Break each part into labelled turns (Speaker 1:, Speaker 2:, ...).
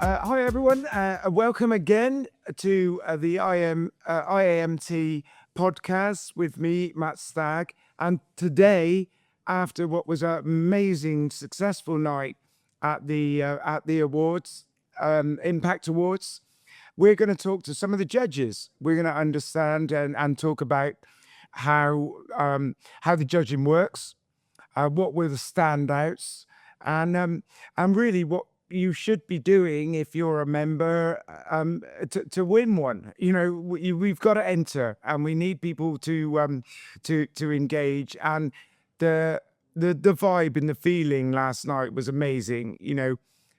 Speaker 1: Hi everyone, welcome again to the IAMT podcast with me, Matt Stagg. And today, after what was an amazing, successful night at the awards, Impact Awards, we're going to talk to some of the judges. We're going to understand and talk about how the judging works, what were the standouts, and really what you should be doing if you're a member to win one. You know, we've got to enter, and we need people to engage. And the vibe and the feeling last night was amazing. You know,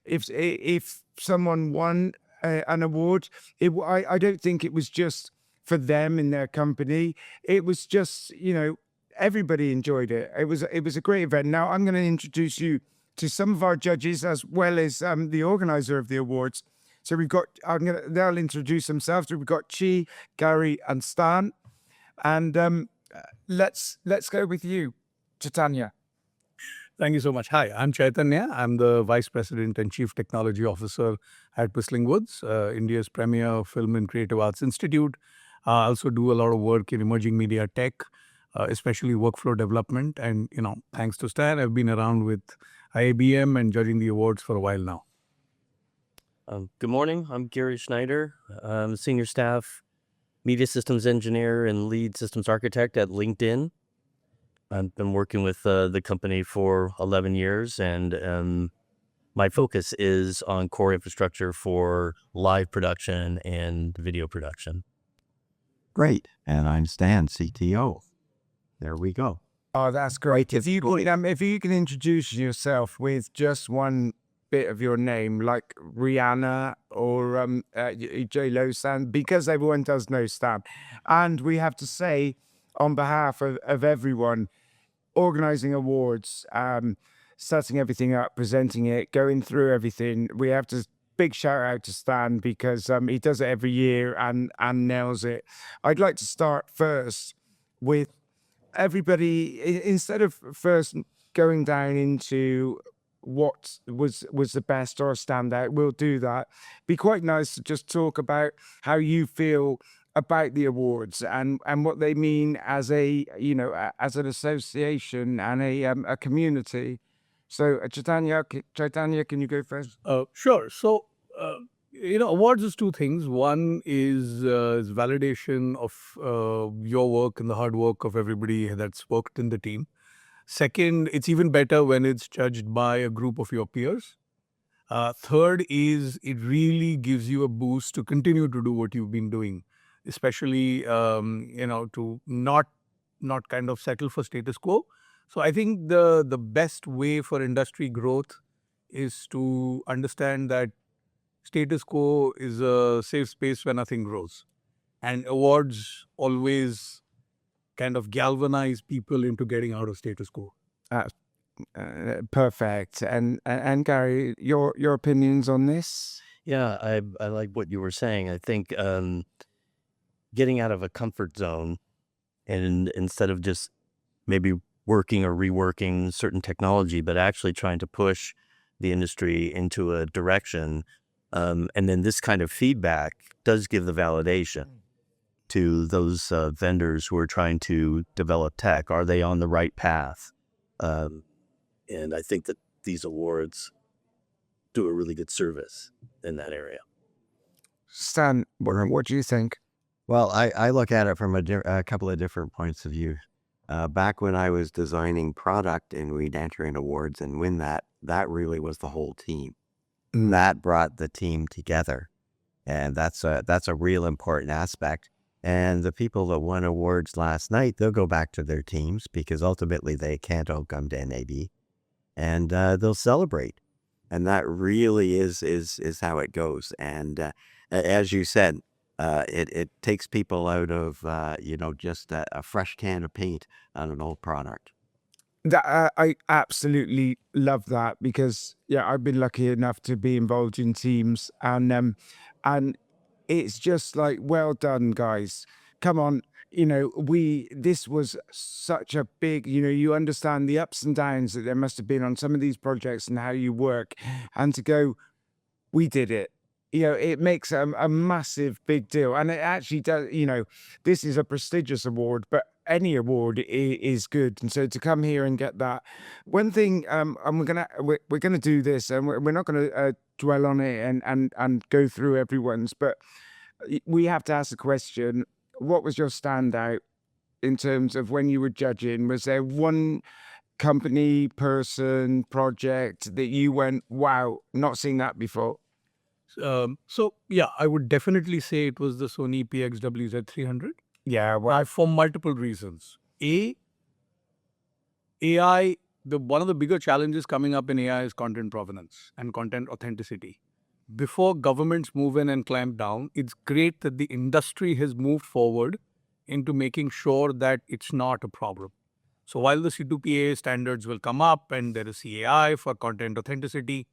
Speaker 1: if someone won an award, I don't think it was just for them in their company. It was just, you know, everybody enjoyed it. It was a great event. Now I'm going to introduce you to some of our judges as well as the organizer of the awards. So we've got, they'll introduce themselves. We've got Chi, Gary, and Stan. And let's go with you, Chaitanya.
Speaker 2: Thank you so much. Hi, I'm Chaitanya. I'm the Vice President and Chief Technology Officer at Whistling Woods, India's premier film and creative arts institute. I also do a lot of work in emerging media tech, especially workflow development. And, you know, thanks to Stan, I've been around with IABM and judging the awards for a while now.
Speaker 3: Good morning. I'm Gary Schneider. I'm a senior staff media systems engineer and lead systems architect at LinkedIn. I've been working with the company for 11 years, and my focus is on core infrastructure for live production and video production.
Speaker 4: Great. And I'm Stan, CTO. There we go.
Speaker 1: Oh, that's great. If you can introduce yourself with just one bit of your name, like Rihanna or J-Lo Stan, because everyone does know Stan. And we have to say, on behalf of everyone, organizing awards, setting everything up, presenting it, going through everything, we have to big shout out to Stan because he does it every year and nails it. I'd like to start first with everybody, instead of first going down into what was the best or a standout, we'll do that. Be quite nice to just talk about how you feel about the awards and what they mean as a, you know, as an association and a community. So Chaitanya, can you go first?
Speaker 2: Sure. So, you know, awards is two things. One is validation of your work and the hard work of everybody that's worked in the team. Second, it's even better when it's judged by a group of your peers. Third is it really gives you a boost to continue to do what you've been doing, especially, you know, to not kind of settle for status quo. So I think the best way for industry growth is to understand that status quo is a safe space where nothing grows. And awards always kind of galvanize people into getting out of status quo.
Speaker 1: Perfect. And Gary, your opinions on this?
Speaker 3: Yeah, I like what you were saying. I think getting out of a comfort zone and instead of just maybe working or reworking certain technology, but actually trying to push the industry into a direction. And then this kind of feedback does give the validation to those vendors who are trying to develop tech. Are they on the right path? And I think that these awards do a really good service in that area.
Speaker 1: Stan, what do you think?
Speaker 4: Well, I look at it from a couple of different points of view. Back when I was designing product and we'd enter in awards and win that really was the whole team. That brought the team together. And that's a real important aspect. And the people that won awards last night, they'll go back to their teams because ultimately they can't all come to NAB, and they'll celebrate. And that really is how it goes. And as you said, it takes people out of, you know, just a fresh can of paint on an old product.
Speaker 1: I absolutely love that because, yeah, I've been lucky enough to be involved in teams and it's just like, well done, guys. Come on. You know, this was such a big, you know, you understand the ups and downs that there must have been on some of these projects and how you work, and to go, we did it. it makes a massive big deal. And it actually does, this is a prestigious award, but any award is good. And so to come here and get that, one thing, and we're gonna do this, and we're not gonna dwell on it and go through everyone's, but we have to ask the question: what was your standout in terms of when you were judging? Was there one company, person, project that you went, wow, not seen that before?
Speaker 2: So yeah, I would definitely say it was the Sony PXWZ300.
Speaker 1: Yeah, well,
Speaker 2: For multiple reasons. AI, one of the bigger challenges coming up in AI is content provenance and content authenticity. Before governments move in and clamp down, it's great that the industry has moved forward into making sure that it's not a problem. So while the C2PA standards will come up and there is CAI for content authenticity,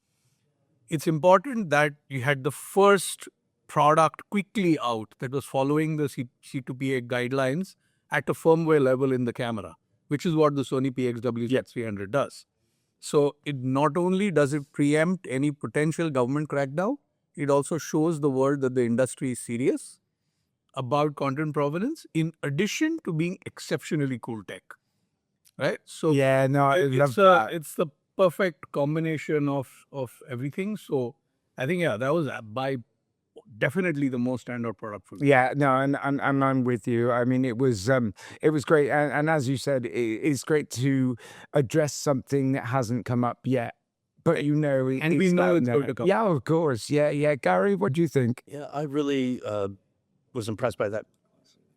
Speaker 2: it's important that you had the first product quickly out that was following the C2PA guidelines at a firmware level in the camera, which is what the Sony PXWZ300 does. So it not only does it preempt any potential government crackdown, it also shows the world that the industry is serious about content provenance, in addition to being exceptionally cool tech. Right? So
Speaker 1: yeah, no, I love that.
Speaker 2: it's the perfect combination of everything. So I think, yeah, that was by definitely the most standout product for me.
Speaker 1: Yeah, no, and I'm with you. I mean, it was great, and as you said, it's great to address something that hasn't come up yet, but
Speaker 2: And we know it's going to come.
Speaker 1: Yeah, of course. Yeah. Gary, what do you think?
Speaker 3: Yeah, I really was impressed by that.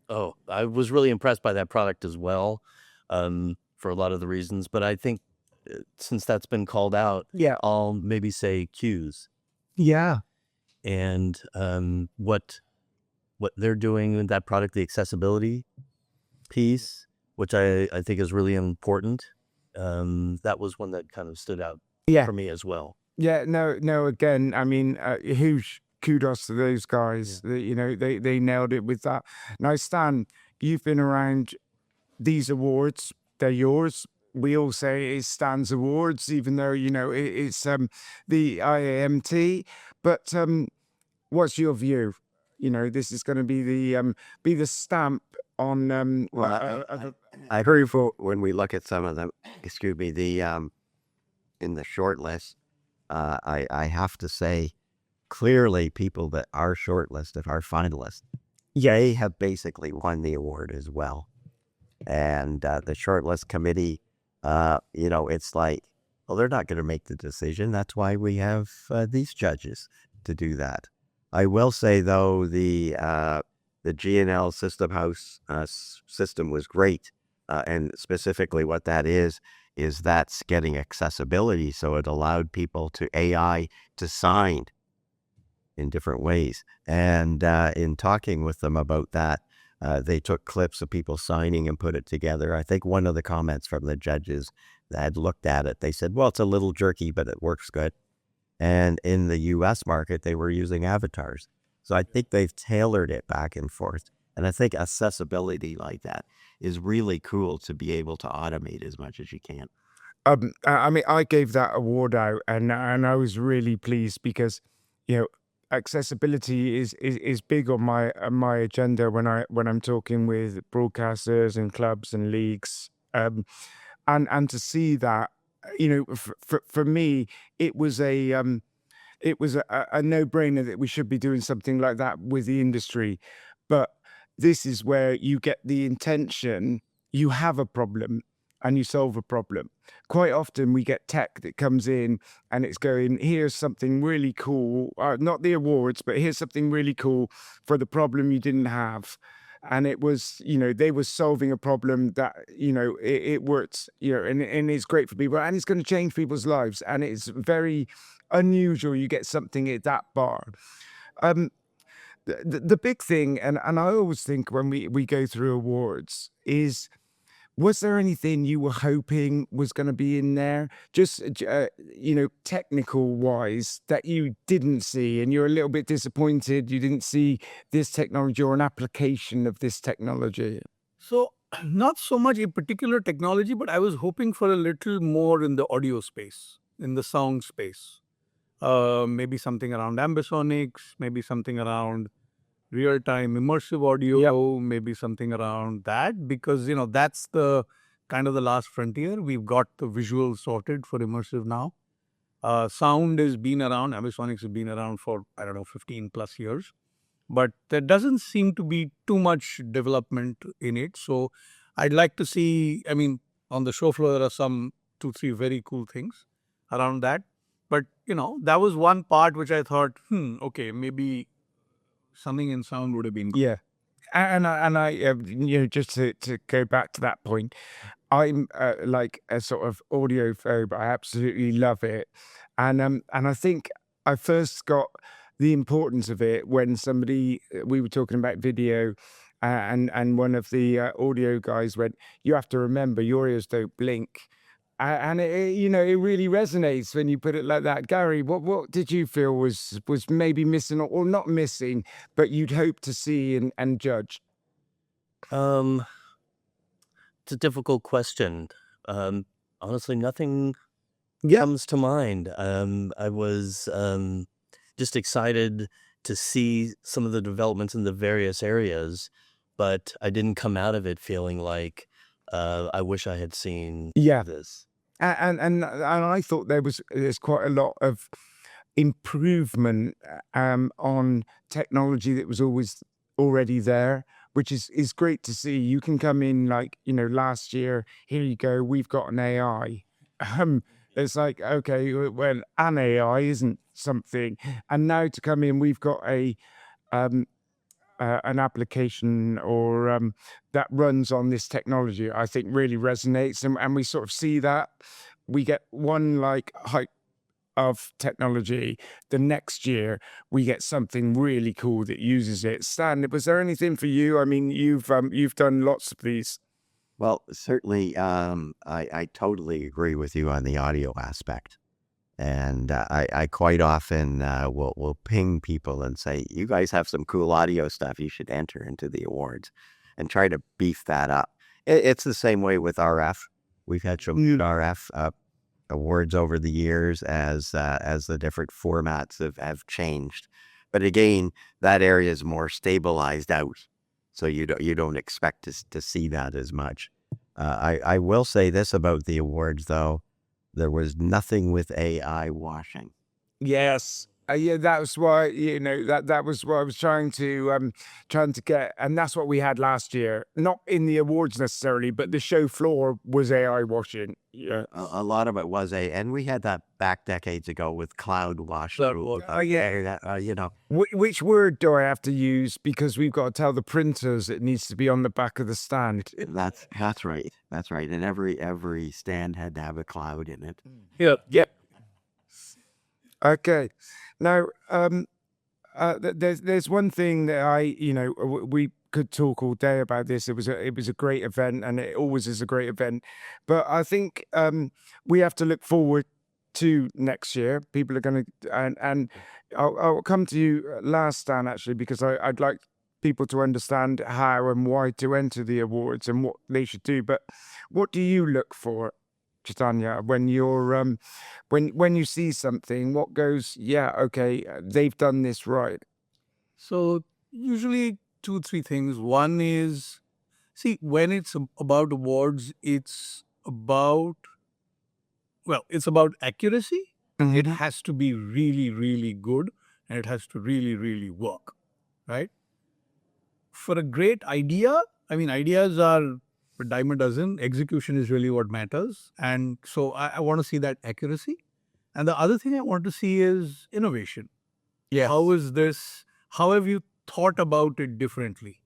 Speaker 3: Oh, I was really impressed by that product as well, for a lot of the reasons. But I think since that's been called out,
Speaker 1: Yeah,
Speaker 3: I'll maybe say cues
Speaker 1: yeah,
Speaker 3: and what they're doing with that product, the accessibility piece, which I think is really important. That was one that kind of stood out
Speaker 1: yeah.
Speaker 3: for me as well.
Speaker 1: Yeah, no. Again, I mean, huge kudos to those guys. They nailed it with that. Now, Stan, you've been around these awards. They're yours. We all say it's Stan's awards, even though it's the IAMT. But what's your view? This is going to be the stamp on.
Speaker 4: Well, I agree for when we look at some of them. Excuse me, in the short list. I have to say, clearly, people that are shortlisted are finalists. They have basically won the award as well. And the shortlist committee, it's like, well, they're not going to make the decision. That's why we have these judges to do that. I will say, though, the G&L System House system was great. And specifically what that is that's getting accessibility. So it allowed people to AI to sign in different ways. And in talking with them about that, they took clips of people signing and put it together. I think one of the comments from the judges that had looked at it, they said, well, it's a little jerky, but it works good. And in the US market, they were using avatars. So I think they've tailored it back and forth. And I think accessibility like that is really cool to be able to automate as much as you can.
Speaker 1: I mean, I gave that award out, and I was really pleased because, accessibility is big on my agenda when I'm talking with broadcasters and clubs and leagues, and to see that, for me, it was a no-brainer that we should be doing something like that with the industry. But this is where you get the intention. You have a problem and you solve a problem. Quite often we get tech that comes in and it's going, here's something really cool, not the awards, but here's something really cool for the problem you didn't have. And it was, they were solving a problem that, it works, and it's great for people and it's going to change people's lives. And it's very unusual you get something at that bar. The big thing, and I always think when we go through awards is, was there anything you were hoping was going to be in there, just technical wise, that you didn't see and you're a little bit disappointed you didn't see this technology or an application of this technology?
Speaker 2: So not so much a particular technology, but I was hoping for a little more in the audio space, in the sound space. maybe something around ambisonics, maybe something around real-time immersive audio, maybe something around that, because, that's the kind of the last frontier. We've got the visual sorted for immersive now. Sound has been around, ambisonics has been around for, 15 plus years. But there doesn't seem to be too much development in it. So I'd like to see, on the show floor, there are some 2-3 very cool things around that. But, that was one part which I thought, okay, maybe something in sound would have been good.
Speaker 1: Yeah. And I just to go back to that point, I'm like a sort of audiophobe. I absolutely love it. And I think I first got the importance of it when we were talking about video, and one of the audio guys went, "You have to remember your ears don't blink." And it really resonates when you put it like that. Gary, what did you feel was maybe missing, or not missing, but you'd hope to see and judge?
Speaker 3: It's a difficult question. Honestly, nothing comes to mind. I was just excited to see some of the developments in the various areas, but I didn't come out of it feeling like I wish I had seen this.
Speaker 1: And I thought there's quite a lot of improvement on technology that was always already there, which is great to see. You can come in like, last year, here you go, we've got an AI. It's like, okay, well, an AI isn't something. And now to come in, we've got an application or that runs on this technology, I think really resonates. And we sort of see that. We get one like hype of technology. The next year, we get something really cool that uses it. Stan, was there anything for you? I mean, you've done lots of these.
Speaker 4: Well, certainly, I totally agree with you on the audio aspect. And I quite often will ping people and say, you guys have some cool audio stuff. You should enter into the awards and try to beef that up. It's the same way with RF. We've had some RF awards over the years as the different formats have changed. But again, that area is more stabilized out. So you don't expect to see that as much. I will say this about the awards, though. There was nothing with AI washing.
Speaker 1: Yes. Yeah, that was why, that was what I was trying to get. And that's what we had last year. Not in the awards necessarily, but the show floor was AI washing. Yeah.
Speaker 4: A lot of it was and we had that back decades ago with cloud wash.
Speaker 1: Which word do I have to use? Because we've got to tell the printers it needs to be on the back of the stand.
Speaker 4: That's right. That's right. And every stand had to have a cloud in it.
Speaker 2: Yeah.
Speaker 1: Yep. Okay. Now, there's one thing that we could talk all day about this. It was a great event, and it always is a great event. But I think we have to look forward to next year. People are going to, and I'll come to you last, Stan, actually, because I'd like people to understand how and why to enter the awards and what they should do. But what do you look for, Chaitanya, when you're when you see something? What goes, yeah, okay, they've done this right?
Speaker 2: So usually 2-3 things. One is, see, when it's about awards, it's about accuracy. It has to be really, really good, and it has to really, really work, right? For a great idea, ideas are a dime a dozen. Execution is really what matters. And so I want to see that accuracy. And the other thing I want to see is innovation.
Speaker 1: Yeah.
Speaker 2: How have you thought about it differently,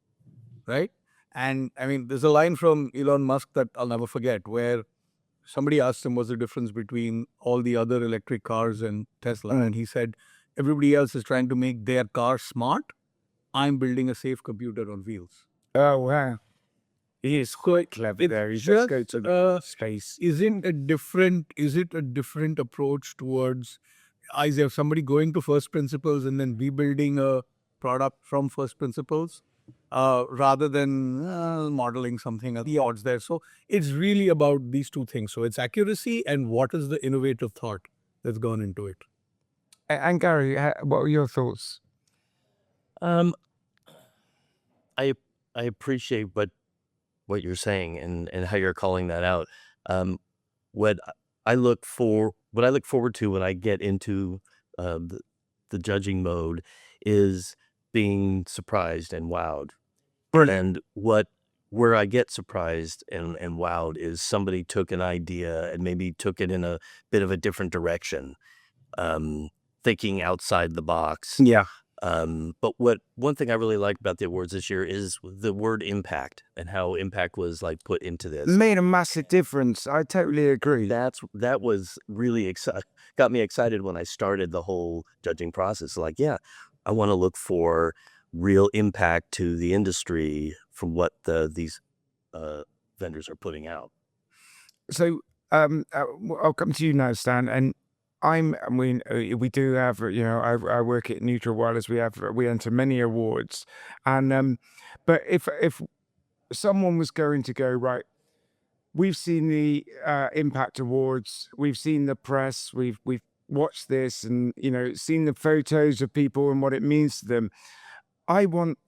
Speaker 2: right? And there's a line from Elon Musk that I'll never forget, where somebody asked him what's the difference between all the other electric cars and Tesla. And he said, everybody else is trying to make their car smart. I'm building a safe computer on wheels.
Speaker 1: Oh, wow. He is quite clever there. He just goes to space.
Speaker 2: Is it a different approach towards either somebody going to first principles and then rebuilding a product from first principles, rather than modeling something at the odds there? So it's really about these two things. So it's accuracy and what is the innovative thought that's gone into it.
Speaker 1: And Gary, what are your thoughts?
Speaker 3: Um, I appreciate what you're saying and how you're calling that out. What what I look forward to when I get into the judging mode is being surprised and wowed.
Speaker 1: Brilliant.
Speaker 3: And where I get surprised and wowed is somebody took an idea and maybe took it in a bit of a different direction, thinking outside the box.
Speaker 1: Yeah.
Speaker 3: But one thing I really like about the awards this year is the word impact and how impact was like put into this.
Speaker 1: Made a massive difference. I totally agree.
Speaker 3: That was really got me excited when I started the whole judging process. Like, yeah, I want to look for real impact to the industry from what these vendors are putting out.
Speaker 1: So I'll come to you now, Stan. And we do have, I work at Neutral Wireless. We enter many awards, and but if someone was going to go, right, we've seen the Impact Awards, we've seen the press, we've watched this, and seen the photos of people and what it means to them. I want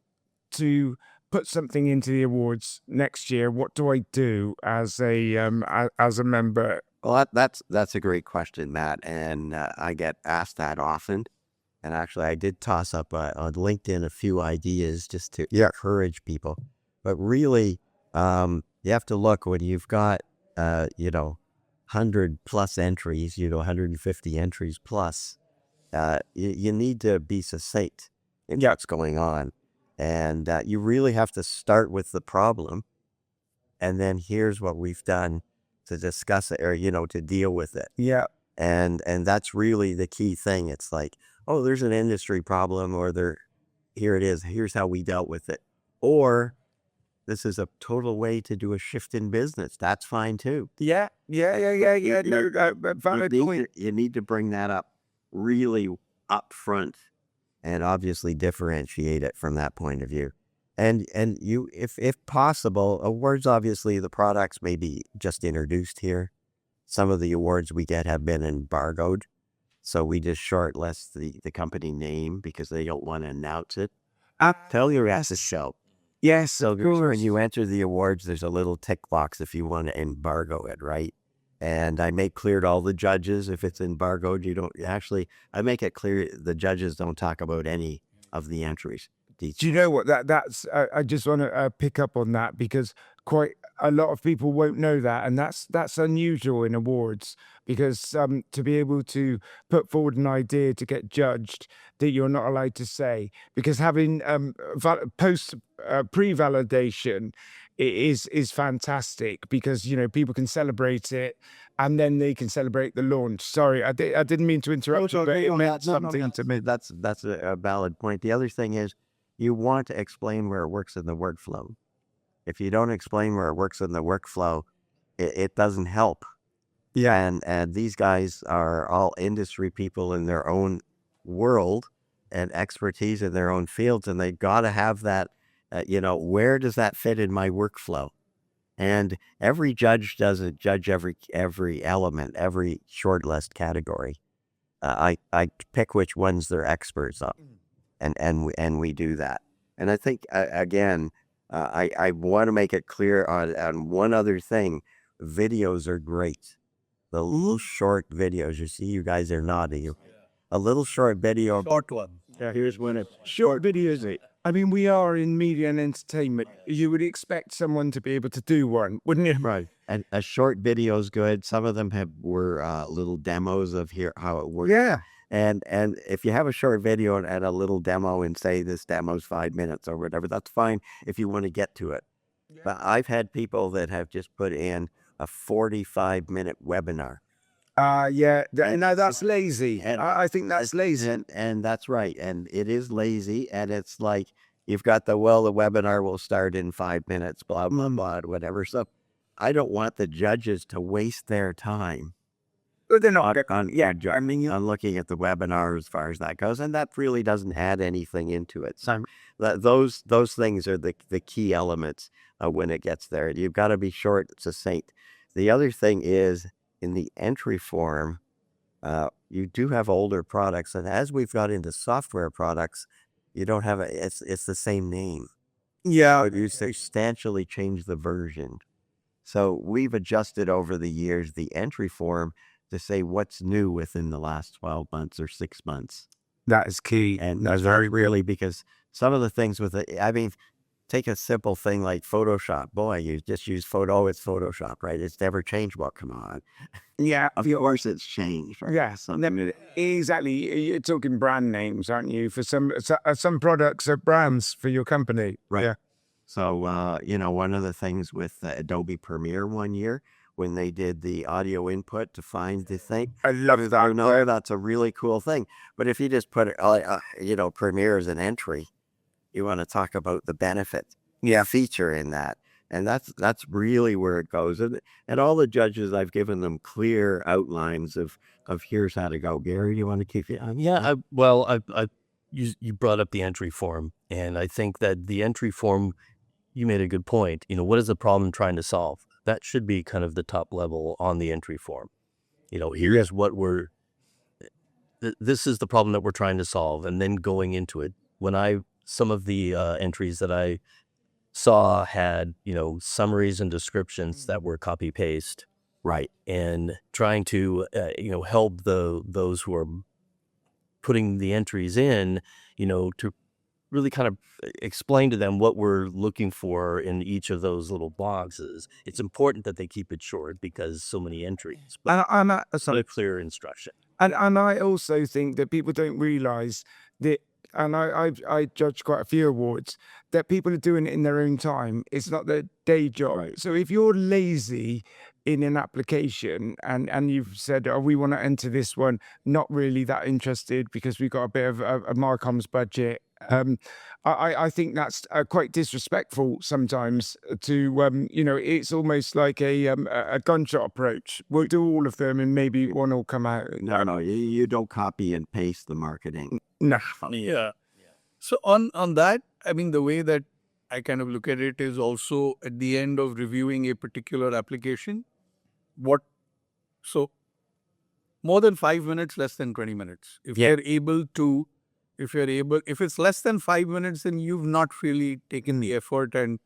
Speaker 1: to put something into the awards next year. What do I do as a member?
Speaker 4: Well, that's a great question, Matt, and I get asked that often. And actually, I did toss up on LinkedIn a few ideas just to encourage people. But really, you have to look when you've got 100 plus entries, 150 entries plus. You need to be succinct in what's going on, and you really have to start with the problem, and then here's what we've done to discuss it or to deal with it.
Speaker 1: Yeah.
Speaker 4: And that's really the key thing. It's like, oh, there's an industry problem, or here it is. Here's how we dealt with it. Or this is a total way to do a shift in business. That's fine too.
Speaker 1: Yeah. No, valid point.
Speaker 4: You need to bring that up really up front and obviously differentiate it from that point of view. And you, if possible, awards, obviously the products may be just introduced here. Some of the awards we get have been embargoed. So we just shortlist the company name because they don't want to announce it. Tell your ass to show.
Speaker 1: Yes.
Speaker 4: So when you enter the awards, there's a little tick box if you want to embargo it, right? And I make clear to all the judges, if it's embargoed, I make it clear the judges don't talk about any of the entries.
Speaker 1: Do you know what that's? I just want to pick up on that because quite a lot of people won't know that, and that's unusual in awards because to be able to put forward an idea to get judged that you're not allowed to say, because having pre-validation is fantastic because people can celebrate it and then they can celebrate the launch. Sorry, I didn't mean to interrupt you, but it meant something to me.
Speaker 4: That's a valid point. The other thing is you want to explain where it works in the workflow. If you don't explain where it works in the workflow, it doesn't help.
Speaker 1: Yeah.
Speaker 4: And these guys are all industry people in their own world and expertise in their own fields, and they got to have that. Where does that fit in my workflow? And every judge doesn't judge every element, every shortlist category. I pick which ones they're experts on, and we do that. And I think again, I want to make it clear on one other thing: videos are great. The little short videos. You see, you guys are nodding. A little short video.
Speaker 2: Short one.
Speaker 1: Yeah, here's one. Short videos. I mean, we are in media and entertainment. You would expect someone to be able to do one, wouldn't you?
Speaker 4: Right. And a short video is good. Some of them were little demos of how it works.
Speaker 1: Yeah.
Speaker 4: And if you have a short video and a little demo and say this demo's 5 minutes or whatever, that's fine if you want to get to it. Yeah. But I've had people that have just put in a 45-minute webinar.
Speaker 1: Yeah. No, that's lazy. And I think that's lazy.
Speaker 4: And that's right. And it is lazy. And it's like, you've got the webinar will start in 5 minutes, blah, blah, blah, whatever. So I don't want the judges to waste their time.
Speaker 1: They're not
Speaker 4: on looking at the webinar as far as that goes. And that really doesn't add anything into it. So those things are the key elements when it gets there. You've got to be short, succinct. The other thing is, in the entry form, You do have older products, and as we've got into software products, you don't have it's the same name,
Speaker 1: Yeah.
Speaker 4: but you substantially change the version. So we've adjusted over the years the entry form to say what's new within the last 12 months or 6 months.
Speaker 1: That is key.
Speaker 4: And
Speaker 1: That's
Speaker 4: very really because some of the things with it, I mean, take a simple thing like Photoshop. Boy, you just use it's Photoshop, right? It's never changed. Well, come on.
Speaker 1: Yeah.
Speaker 4: Of course it's changed. Right?
Speaker 1: Yes, exactly. You're talking brand names, aren't you? For some products are brands for your company.
Speaker 4: Right.
Speaker 1: Yeah.
Speaker 4: So, one of the things with Adobe Premiere one year, when they did the audio input to find the thing,
Speaker 1: I love that.
Speaker 4: I know that's a really cool thing. But if you just put Premiere as an entry, you want to talk about the benefit, feature in that. And that's really where it goes. And all the judges, I've given them clear outlines of here's how to go. Gary, you want to keep it?
Speaker 3: Yeah, you brought up the entry form, and I think that the entry form, you made a good point. What is the problem trying to solve? That should be kind of the top level on the entry form. Here's what this is the problem that we're trying to solve, and then going into it. Some of the entries that I saw had, summaries and descriptions that were copy paste.
Speaker 4: Right.
Speaker 3: And trying to, help those who are putting the entries in, to really kind of explain to them what we're looking for in each of those little boxes. It's important that they keep it short because so many entries, but a clear instruction.
Speaker 1: And I also think that people don't realize that, and I judge quite a few awards, that people are doing it in their own time. It's not their day job.
Speaker 4: Right.
Speaker 1: So if you're lazy in an application and you've said, oh, we want to enter this one, not really that interested because we've got a bit of a Marcom's budget. I think that's quite disrespectful sometimes to, it's almost like a gunshot approach. We'll do all of them and maybe one will come out.
Speaker 4: No, you don't copy and paste the marketing.
Speaker 1: No.
Speaker 2: Yeah. So on that, I mean, the way that I kind of look at it is also at the end of reviewing a particular application, so more than 5 minutes, less than 20 minutes. If it's less than 5 minutes, then you've not really taken the effort and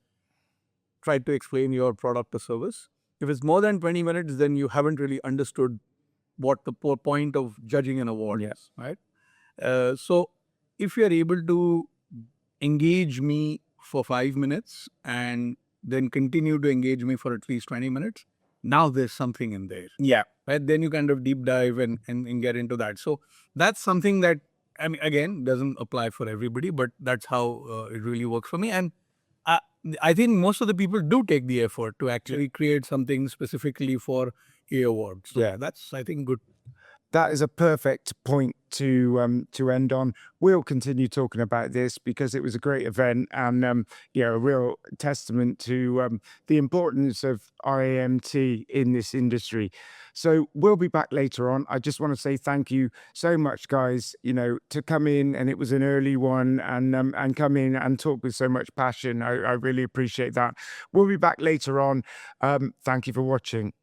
Speaker 2: tried to explain your product or service. If it's more than 20 minutes, then you haven't really understood what the point of judging an award is, right? So if you're able to engage me for 5 minutes and then continue to engage me for at least 20 minutes, now there's something in there.
Speaker 1: Yeah.
Speaker 2: Right? Then you kind of deep dive and get into that. So that's something that, I mean, again, doesn't apply for everybody, but that's how it really works for me. And I think most of the people do take the effort to actually create something specifically for A awards. So
Speaker 1: Yeah.
Speaker 2: that's, I think, good.
Speaker 1: That is a perfect point to end on. We'll continue talking about this because it was a great event and a real testament to the importance of IAMT in this industry. So we'll be back later on. I just want to say thank you so much, guys. To come in, and it was an early one, and come in and talk with so much passion. I really appreciate that. We'll be back later on. Thank you for watching.